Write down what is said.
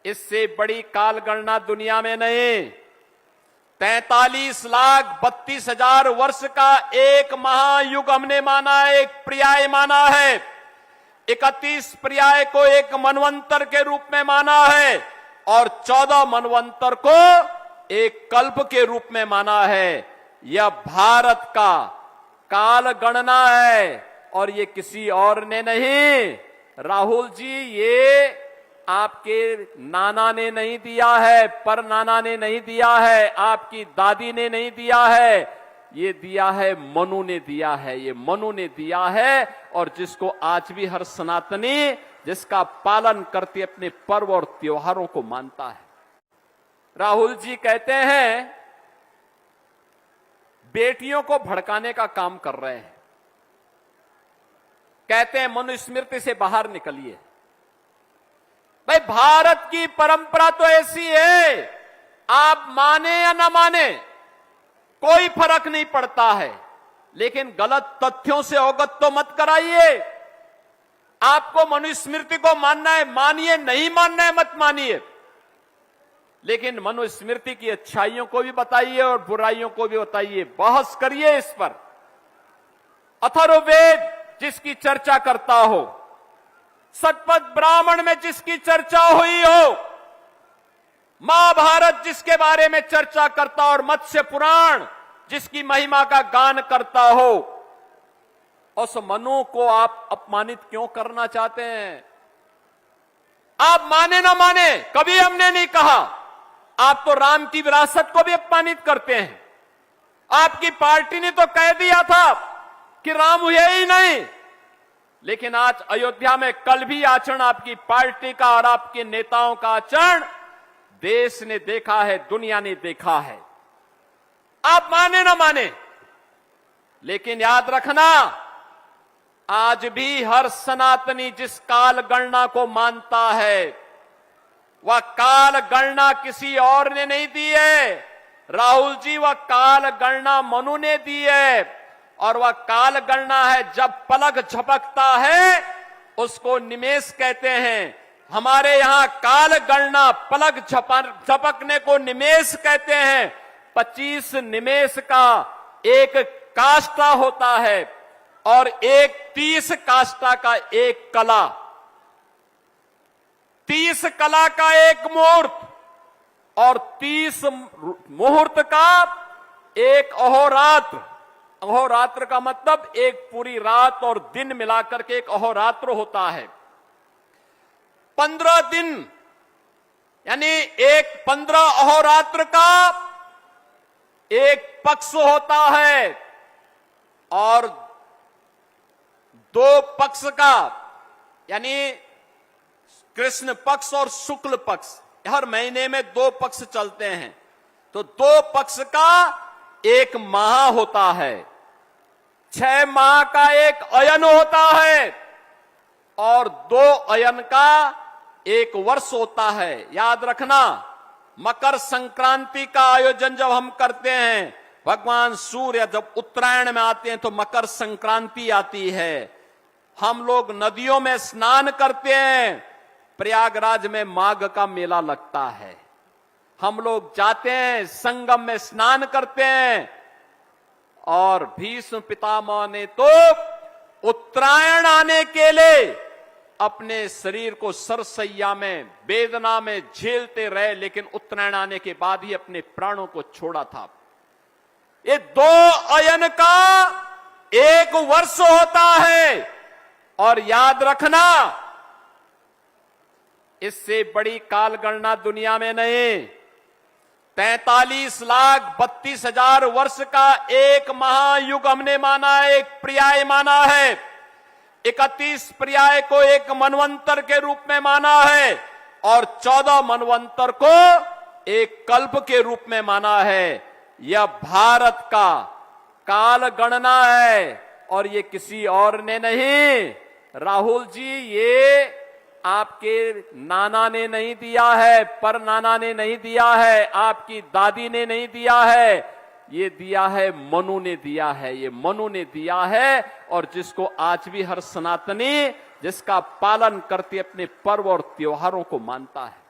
इससे बड़ी काल गणना दुनिया में नहीं। 43,32,000 वर्ष का एक महायुग हमने माना है, एक पर्याय माना है। 31 पर्याय को एक मनवंतर के रूप में माना है और 14 मनवंतर को एक कल्प के रूप में माना है। यह भारत का काल गणना है और ये किसी और ने नहीं। राहुल जी, ये आपके नाना ने नहीं दिया है, पर नाना ने नहीं दिया है, आपकी दादी ने नहीं दिया है, ये दिया है मनु ने दिया है। ये मनु ने दिया है और जिसको आज भी हर सनातनी जिसका पालन करते अपने पर्व और त्योहारों को मानता है। राहुल जी कहते हैं बेटियों को भड़काने का काम कर रहे हैं। कहते हैं मनुस्मृति से बाहर निकलिए। भाई, भारत की परंपरा तो ऐसी है, आप माने या ना माने कोई फर्क नहीं पड़ता है, लेकिन गलत तथ्यों से अवगत तो मत कराइए। आपको मनुस्मृति को मानना है मानिए, नहीं मानना है मत मानिए, लेकिन मनुस्मृति की अच्छाइयों को भी बताइए और बुराइयों को भी बताइए। बहस करिए इस पर। अथर्ववेद जिसकी चर्चा करता हो, शतपथ ब्राह्मण में जिसकी चर्चा हुई हो, महाभारत जिसके बारे में चर्चा करता और मत्स्य पुराण जिसकी महिमा का गान करता हो, उस मनु को आप अपमानित क्यों करना चाहते हैं? आप माने ना माने, कभी हमने नहीं कहा। आप तो राम की विरासत को भी अपमानित करते हैं। आपकी पार्टी ने तो कह दिया था कि राम हुए ही नहीं, लेकिन आज अयोध्या में कल भी आचरण आपकी पार्टी का और आपके नेताओं का आचरण देश ने देखा है, दुनिया ने देखा है। आप माने ना माने, लेकिन याद रखना, आज भी हर सनातनी जिस काल गणना को मानता है, वह काल गणना किसी और ने नहीं दी है। राहुल जी, वह काल गणना मनु ने दी है और वह काल गणना है जब पलक झपकता है उसको निमेष कहते हैं। हमारे यहां काल गणना पलक झपकने को निमेष कहते हैं। 25 निमेष का एक काष्ठा होता है और एक 30 काष्ठा का एक कला, 30 कला का एक मुहूर्त और 30 मुहूर्त का एक अहोरात्र। अहोरात्र का मतलब एक पूरी रात और दिन मिलाकर के एक अहोरात्र होता है। 15 दिन यानी एक 15 अहोरात्र का एक पक्ष होता है और 2 पक्ष का यानी कृष्ण पक्ष और शुक्ल पक्ष, हर महीने में 2 पक्ष चलते हैं, तो 2 पक्ष का एक माह होता है। 6 माह का एक अयन होता है और 2 अयन का एक वर्ष होता है। याद रखना, मकर संक्रांति का आयोजन जब हम करते हैं, भगवान सूर्य जब उत्तरायण में आते हैं तो मकर संक्रांति आती है। हम लोग नदियों में स्नान करते हैं, प्रयागराज में माघ का मेला लगता है। हम लोग जाते हैं, संगम में स्नान करते हैं और भीष्म पितामह ने तो उत्तरायण आने के लिए अपने शरीर को सरसैया में वेदना में झेलते रहे, लेकिन उत्तरायण आने के बाद ही अपने प्राणों को छोड़ा था। ये 2 अयन का एक वर्ष होता है और याद रखना, इससे बड़ी काल गणना दुनिया में नहीं। 43,32,000 वर्ष का एक महायुग हमने माना है, एक पर्याय माना है। 31 पर्याय को एक मनवंतर के रूप में माना है और 14 मनवंतर को एक कल्प के रूप में माना है। यह भारत का काल गणना है और ये किसी और ने नहीं। राहुल जी, ये आपके नाना ने नहीं दिया है, पर नाना ने नहीं दिया है, आपकी दादी ने नहीं दिया है, ये दिया है मनु ने दिया है। ये मनु ने दिया है और जिसको आज भी हर सनातनी जिसका पालन करते अपने पर्व और त्योहारों को मानता है।